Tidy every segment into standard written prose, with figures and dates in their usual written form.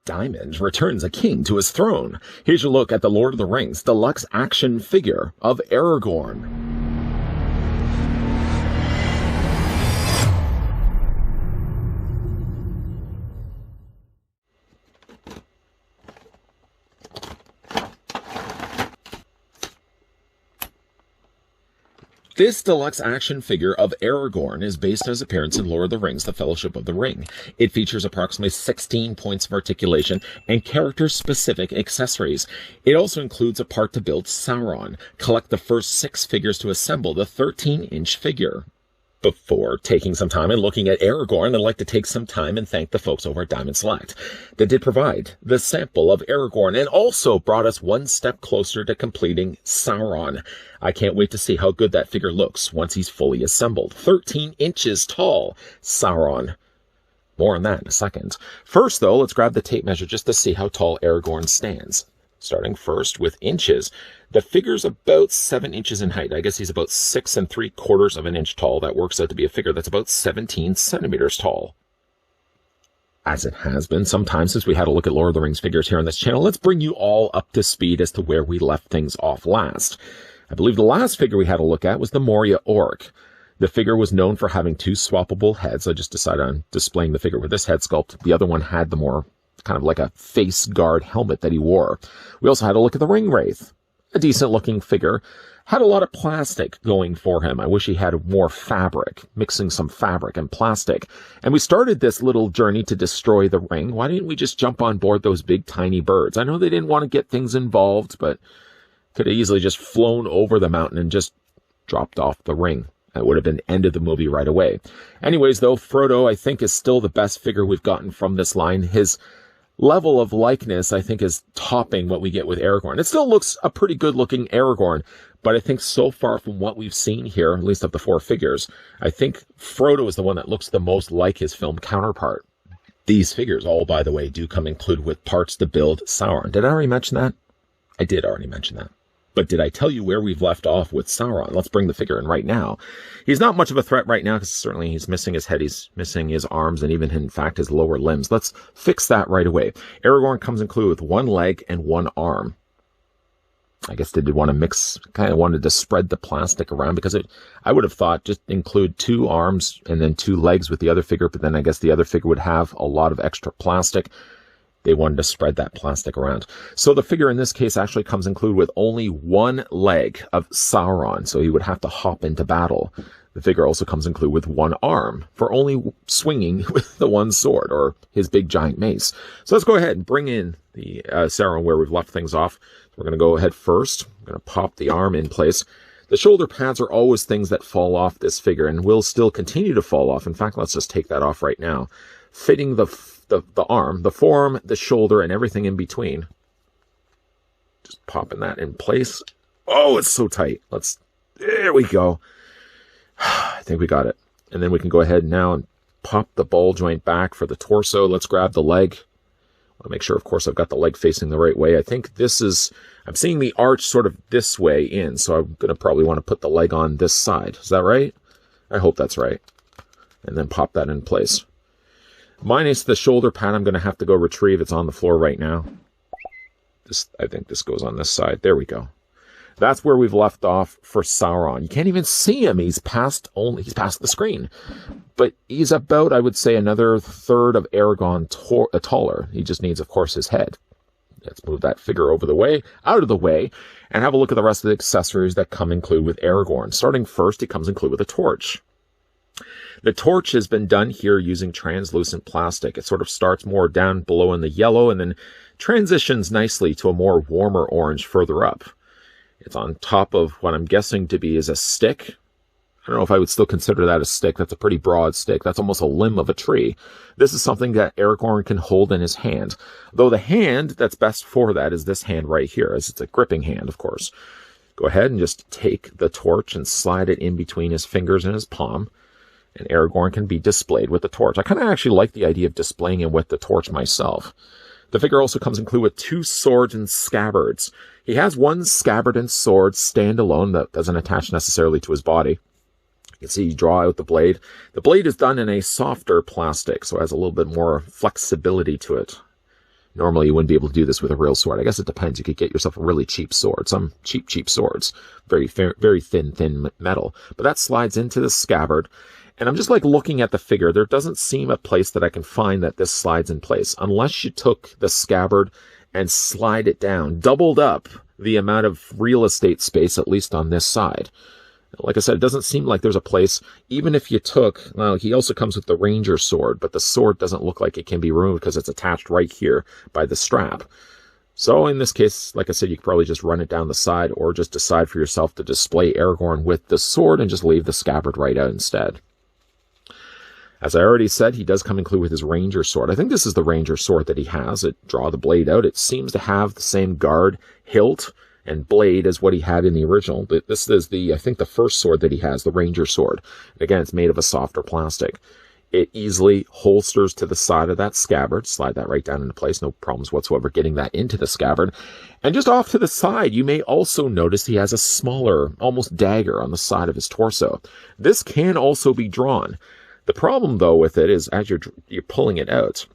Diamond returns a king to his throne. Here's your look at the Lord of the Rings deluxe action figure of Aragorn. This deluxe action figure of Aragorn is based on his appearance in Lord of the Rings, The Fellowship of the Ring. It features approximately 16 points of articulation and character-specific accessories. It also includes a part to build Sauron. Collect the first 6 figures to assemble the 13-inch figure. Before taking some time and looking at Aragorn, I'd like to take some time and thank the folks over at Diamond Select that did provide the sample of Aragorn and also brought us one step closer to completing Sauron. I can't wait to see how good that figure looks once he's fully assembled. 13 inches tall, Sauron. More on that in a second. First, though, let's grab the tape measure just to see how tall Aragorn stands. Starting first with inches. The figure's about 7 inches in height. I guess he's about 6 3/4 of an inch tall. That works out to be a figure that's about 17 centimeters tall. As it has been some time since we had a look at Lord of the Rings figures here on this channel, let's bring you all up to speed as to where we left things off last. I believe the last figure we had a look at was the Moria Orc. The figure was known for having 2 swappable heads. I just decided on displaying the figure with this head sculpt. The other one had the more kind of like a face guard helmet that he wore. We also had a look at the Ring Wraith. A decent looking figure. Had a lot of plastic going for him. I wish he had more fabric, mixing some fabric and plastic. And we started this little journey to destroy the ring. Why didn't we just jump on board those big tiny birds? I know they didn't want to get things involved, but could have easily just flown over the mountain and just dropped off the ring. That would have been the end of the movie right away. Anyways, though, Frodo, I think, is still the best figure we've gotten from this line. His level of likeness, I think, is topping what we get with Aragorn. It still looks a pretty good-looking Aragorn, but I think so far from what we've seen here, at least of the 4 figures, I think Frodo is the one that looks the most like his film counterpart. These figures all, by the way, do come included with parts to build Sauron. Did I already mention that? I did already mention that. But did I tell you where we've left off with Sauron? Let's bring the figure in right now. He's not much of a threat right now because certainly he's missing his head, he's missing his arms, and even, in fact, his lower limbs. Let's fix that right away. Aragorn comes included with 1 leg and 1 arm. I guess they did want to mix, kind of wanted to spread the plastic around because I would have thought just include 2 arms and then 2 legs with the other figure, but then I guess the other figure would have a lot of extra plastic. They wanted to spread that plastic around. So the figure in this case actually comes included with only 1 leg of Sauron, so he would have to hop into battle. The figure also comes included with 1 arm for only swinging with the 1 sword, or his big giant mace. So let's go ahead and bring in the Sauron where we've left things off. We're going to go ahead first. I'm going to pop the arm in place. The shoulder pads are always things that fall off this figure and will still continue to fall off. In fact, let's just take that off right now. Fitting the arm, the forearm, the shoulder, and everything in between. Just popping that in place. Oh, it's so tight. There we go. I think we got it. And then we can go ahead now and pop the ball joint back for the torso. Let's grab the leg. I want to make sure, of course, I've got the leg facing the right way. I think I'm seeing the arch sort of this way in, so I'm going to probably want to put the leg on this side. Is that right? I hope that's right. And then pop that in place. Minus the shoulder pad, I'm going to have to go retrieve. It's on the floor right now. I think this goes on this side. There we go. That's where we've left off for Sauron. You can't even see him. He's past the screen. But he's about, I would say, another third of Aragorn taller. He just needs, of course, his head. Let's move that figure out of the way, and have a look at the rest of the accessories that come included with Aragorn. Starting first, he comes included with a torch. The torch has been done here using translucent plastic. It sort of starts more down below in the yellow and then transitions nicely to a more warmer orange further up. It's on top of what I'm guessing to be is a stick. I don't know if I would still consider that a stick. That's a pretty broad stick. That's almost a limb of a tree. This is something that Aragorn can hold in his hand. Though the hand that's best for that is this hand right here, as it's a gripping hand, of course. Go ahead and just take the torch and slide it in between his fingers and his palm. And Aragorn can be displayed with the torch. I kind of actually like the idea of displaying him with the torch myself. The figure also comes included with 2 swords and scabbards. He has 1 scabbard and sword standalone that doesn't attach necessarily to his body. You can see you draw out the blade. The blade is done in a softer plastic, so it has a little bit more flexibility to it. Normally, you wouldn't be able to do this with a real sword. I guess it depends. You could get yourself a really cheap sword. Some cheap swords. Very thin metal. But that slides into the scabbard. And I'm just like looking at the figure. There doesn't seem a place that I can find that this slides in place. Unless you took the scabbard and slide it down. Doubled up the amount of real estate space, at least on this side. Like I said, it doesn't seem like there's a place, even if you took, well, he also comes with the ranger sword, but the sword doesn't look like it can be removed because it's attached right here by the strap. So in this case, like I said, you could probably just run it down the side or just decide for yourself to display Aragorn with the sword and just leave the scabbard right out instead. As I already said, he does come included with his ranger sword. I think this is the ranger sword that he has. Draw the blade out. It seems to have the same guard, hilt, and blade as what he had in the original. But this is I think the first sword that he has, the ranger sword. And again, it's made of a softer plastic. It easily holsters to the side of that scabbard. Slide that right down into place. No problems whatsoever getting that into the scabbard. And just off to the side, you may also notice he has a smaller, almost dagger on the side of his torso. This can also be drawn. The problem, though, with it is as you're pulling it out,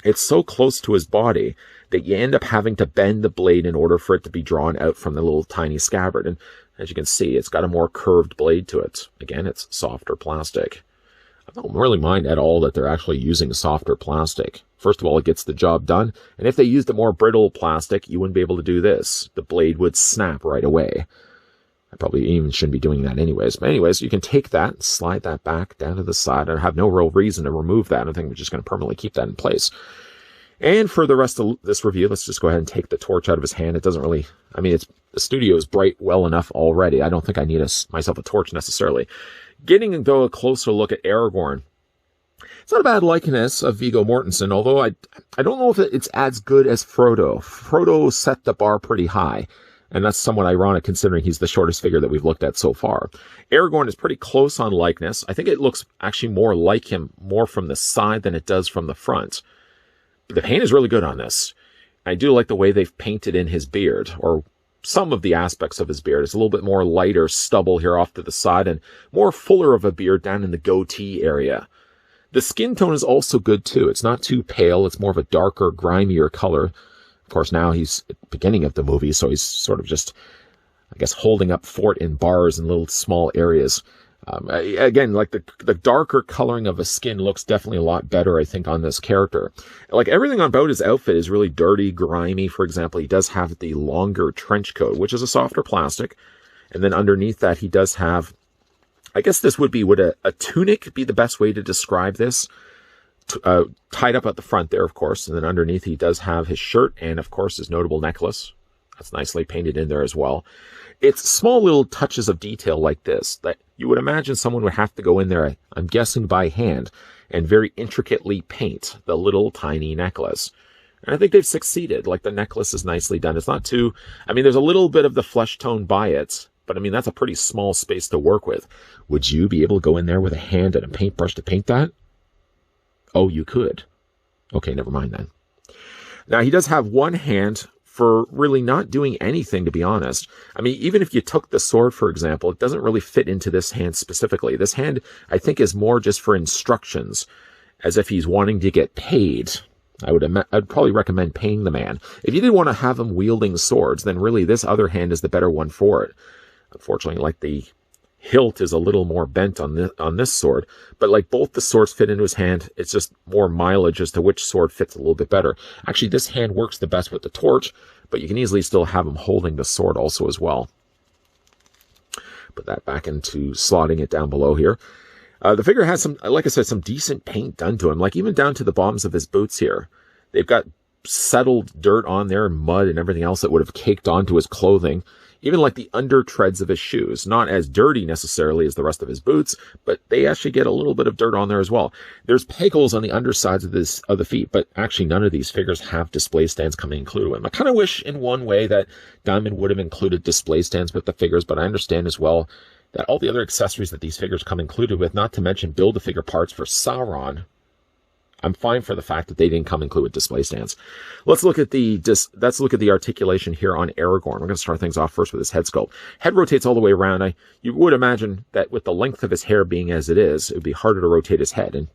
it's so close to his body that you end up having to bend the blade in order for it to be drawn out from the little tiny scabbard. And as you can see, it's got a more curved blade to it. Again, it's softer plastic. I don't really mind at all that they're actually using softer plastic. First of all, it gets the job done. And if they used a more brittle plastic, you wouldn't be able to do this. The blade would snap right away. I probably even shouldn't be doing that anyways. But anyways, you can take that and slide that back down to the side. I have no real reason to remove that. I think we're just going to permanently keep that in place. And for the rest of this review, let's just go ahead and take the torch out of his hand. It doesn't really, I mean, the studio is bright well enough already. I don't think I need myself a torch necessarily. Getting, though, a closer look at Aragorn. It's not a bad likeness of Viggo Mortensen, although I don't know if it's as good as Frodo. Frodo set the bar pretty high, and that's somewhat ironic considering he's the shortest figure that we've looked at so far. Aragorn is pretty close on likeness. I think it looks actually more like him, more from the side than it does from the front. The paint is really good on this. I do like the way they've painted in his beard, or some of the aspects of his beard. It's a little bit more lighter stubble here off to the side and more fuller of a beard down in the goatee area. The skin tone is also good too. It's not too pale. It's more of a darker, grimier color. Of course, now he's at the beginning of the movie, so he's sort of just, I guess, holding up fort in bars in little small areas. Again, like the darker coloring of his skin looks definitely a lot better, I think, on this character. Like everything about his outfit is really dirty, grimy. For example, he does have the longer trench coat, which is a softer plastic. And then underneath that, he does have, I guess this would a tunic be the best way to describe this. Tied up at the front there, of course. And then underneath, he does have his shirt and, of course, his notable necklace. That's nicely painted in there as well. It's small little touches of detail like this that you would imagine someone would have to go in there, I'm guessing by hand, and very intricately paint the little tiny necklace. And I think they've succeeded. Like the necklace is nicely done. It's not too, I mean, there's a little bit of the flesh tone by it, but I mean, that's a pretty small space to work with. Would you be able to go in there with a hand and a paintbrush to paint that? Oh, you could. Okay, never mind then. Now, he does have one hand for really not doing anything, to be honest. I mean, even if you took the sword, for example, it doesn't really fit into this hand specifically. This hand, I think, is more just for instructions, as if he's wanting to get paid. I'd probably recommend paying the man. If you did want to have him wielding swords, then really this other hand is the better one for it. Unfortunately, like the hilt is a little more bent on this sword, but like both the swords fit into his hand, it's just more mileage as to which sword fits a little bit better. Actually, this hand works the best with the torch, but you can easily still have him holding the sword also as well. Put that back into slotting it down below here. The figure has some, like I said, some decent paint done to him, like even down to the bottoms of his boots here. They've got settled dirt on there, mud and everything else that would have caked onto his clothing. Even like the under treads of his shoes, not as dirty necessarily as the rest of his boots, but they actually get a little bit of dirt on there as well. There's peg holes on the undersides of the feet, but actually none of these figures have display stands coming included with them. I kind of wish in one way that Diamond would have included display stands with the figures, but I understand as well that all the other accessories that these figures come included with, not to mention Build-A-Figure parts for Sauron, I'm fine for the fact that they didn't come included with display stands. Let's look at the articulation here on Aragorn. We're going to start things off first with his head sculpt. Head rotates all the way around. You would imagine that with the length of his hair being as it is, it would be harder to rotate his head. And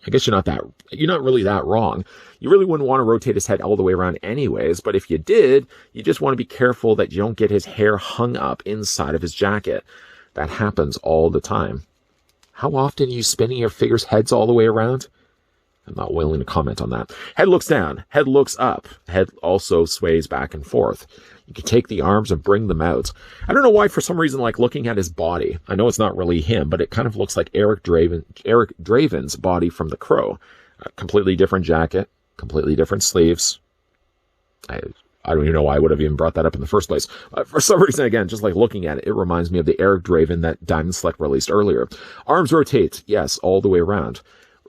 I guess you're not really that wrong. You really wouldn't want to rotate his head all the way around anyways, but if you did, you just want to be careful that you don't get his hair hung up inside of his jacket. That happens all the time. How often are you spinning your figures' heads all the way around? I'm not willing to comment on that. Head looks down, head looks up, head also sways back and forth. You can take the arms and bring them out. I don't know why, for some reason, like looking at his body, I know it's not really him, but it kind of looks like Eric Draven's body from The Crow. A completely different jacket, completely different sleeves. I don't even know why I would have even brought that up in the first place. For some reason, again, just like looking at it, it reminds me of the Eric Draven that Diamond Select released earlier. Arms rotate, yes, all the way around.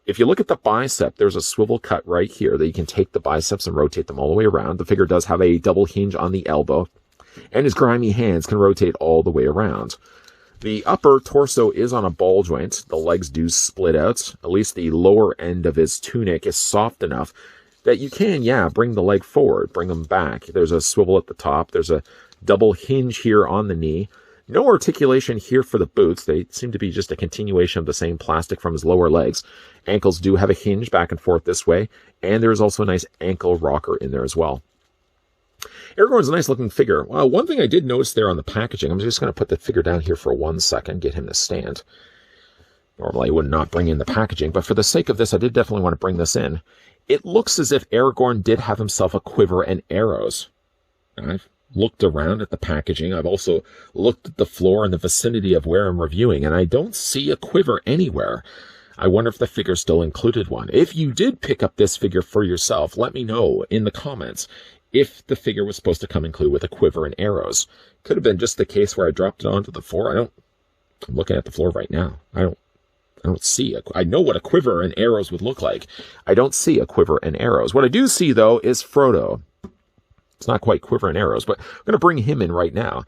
If you look at the bicep, there's a swivel cut right here that you can take the biceps and rotate them all the way around. The figure does have a double hinge on the elbow, and his grimy hands can rotate all the way around. The upper torso is on a ball joint. The legs do split out. At least the lower end of his tunic is soft enough that you can, bring the leg forward, bring them back. There's a swivel at the top. There's a double hinge here on the knee. No articulation here for the boots. They seem to be just a continuation of the same plastic from his lower legs. Ankles do have a hinge back and forth this way, and there's also a nice ankle rocker in there as well. Aragorn's a nice looking figure. Well, one thing I did notice there on the packaging, I'm just going to put the figure down here for 1 second, get him to stand. Normally I would not bring in the packaging, but for the sake of this, I did definitely want to bring this in. It looks as if Aragorn did have himself a quiver and arrows. I've looked around at the packaging. I've also looked at the floor in the vicinity of where I'm reviewing, and I don't see a quiver anywhere. I wonder if the figure still included one. If you did pick up this figure for yourself, let me know in the comments if the figure was supposed to come included with a quiver and arrows. Could have been just the case where I dropped it onto the floor. I'm looking at the floor right now. I don't see I know what a quiver and arrows would look like. I don't see a quiver and arrows. What I do see, though, is Frodo. It's not quite quiver and arrows, but I'm going to bring him in right now.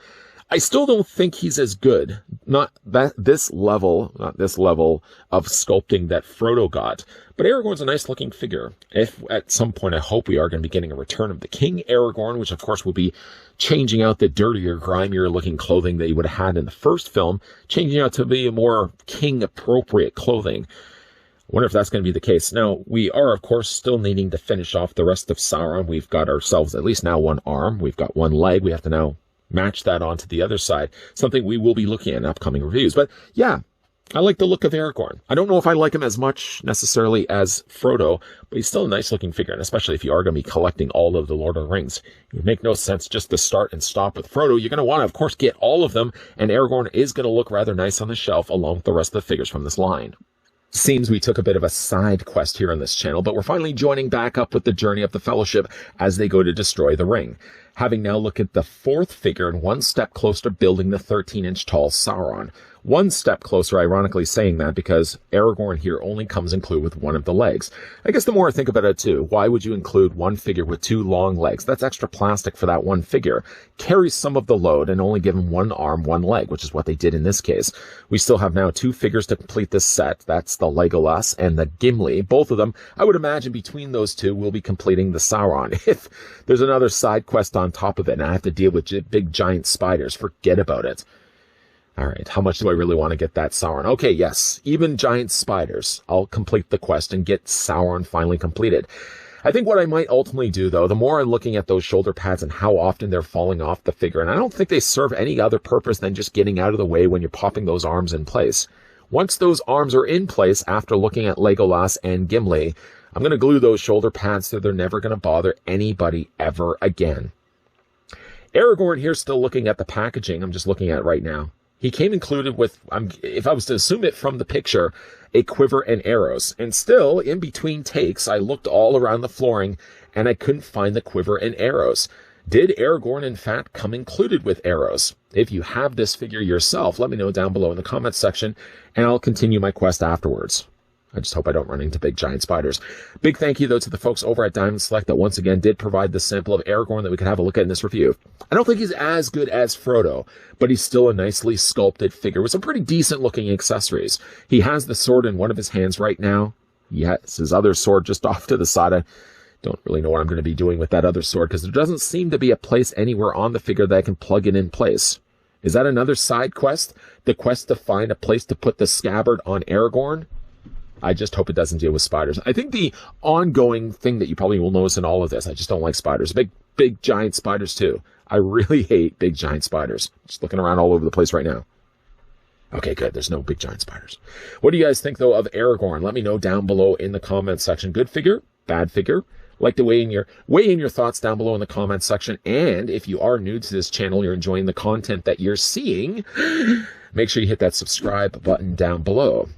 I still don't think he's as good. Not this level of sculpting that Frodo got. But Aragorn's a nice looking figure. If at some point I hope we are going to be getting a return of the King Aragorn, which of course will be changing out the dirtier, grimier looking clothing that he would have had in the first film, changing out to be a more king appropriate clothing. I wonder if that's going to be the case. Now, we are, of course, still needing to finish off the rest of Sauron. We've got ourselves at least now one arm. We've got one leg. We have to now match that onto the other side. Something we will be looking at in upcoming reviews. But yeah, I like the look of Aragorn. I don't know if I like him as much necessarily as Frodo, but he's still a nice looking figure. And especially if you are going to be collecting all of the Lord of the Rings, it would make no sense just to start and stop with Frodo. You're going to want to, of course, get all of them. And Aragorn is going to look rather nice on the shelf along with the rest of the figures from this line. Seems we took a bit of a side quest here on this channel, but we're finally joining back up with the journey of the Fellowship as they go to destroy the ring. Having now looked at the fourth figure and one step closer to building the 13-inch tall Sauron. One step closer, ironically saying that because Aragorn here only comes included with one of the legs. I guess the more I think about it too, why would you include one figure with two long legs? That's extra plastic for that one figure. Carries some of the load and only give him one arm, one leg, which is what they did in this case. We still have now two figures to complete this set. That's the Legolas and the Gimli. Both of them, I would imagine between those two, we'll be completing the Sauron. If there's another side quest on top of it and I have to deal with big giant spiders, forget about it. All right, how much do I really want to get that Sauron? Okay, yes, even giant spiders. I'll complete the quest and get Sauron finally completed. I think what I might ultimately do, though, the more I'm looking at those shoulder pads and how often they're falling off the figure, and I don't think they serve any other purpose than just getting out of the way when you're popping those arms in place. Once those arms are in place, after looking at Legolas and Gimli, I'm going to glue those shoulder pads so they're never going to bother anybody ever again. Aragorn here, still looking at the packaging. I'm just looking at it right now. He came included with, if I was to assume it from the picture, a quiver and arrows. And still, in between takes, I looked all around the flooring and I couldn't find the quiver and arrows. Did Aragorn, in fact, come included with arrows? If you have this figure yourself, let me know down below in the comments section, and I'll continue my quest afterwards. I just hope I don't run into big giant spiders. Big thank you, though, to the folks over at Diamond Select that once again did provide the sample of Aragorn that we could have a look at in this review. I don't think he's as good as Frodo, but he's still a nicely sculpted figure with some pretty decent looking accessories. He has the sword in one of his hands right now. He has his other sword just off to the side. I don't really know what I'm going to be doing with that other sword because there doesn't seem to be a place anywhere on the figure that I can plug it in place. Is that another side quest? The quest to find a place to put the scabbard on Aragorn? I just hope it doesn't deal with spiders. I think the ongoing thing that you probably will notice in all of this, I just don't like spiders. Big, giant spiders, too. I really hate big, giant spiders. Just looking around all over the place right now. Okay, good. There's no big, giant spiders. What do you guys think, though, of Aragorn? Let me know down below in the comments section. Good figure? Bad figure? Like to weigh in your thoughts down below in the comments section. And if you are new to this channel, you're enjoying the content that you're seeing, make sure you hit that subscribe button down below.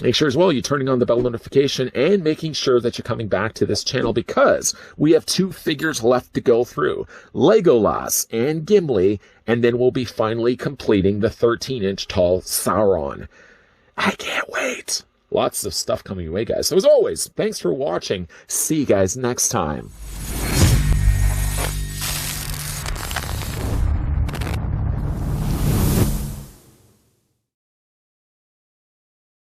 Make sure as well you're turning on the bell notification and making sure that you're coming back to this channel, because we have 2 figures left to go through, Legolas and Gimli, and then we'll be finally completing the 13-inch tall Sauron. I can't wait. Lots of stuff coming your way, guys. So as always, thanks for watching. See you guys next time.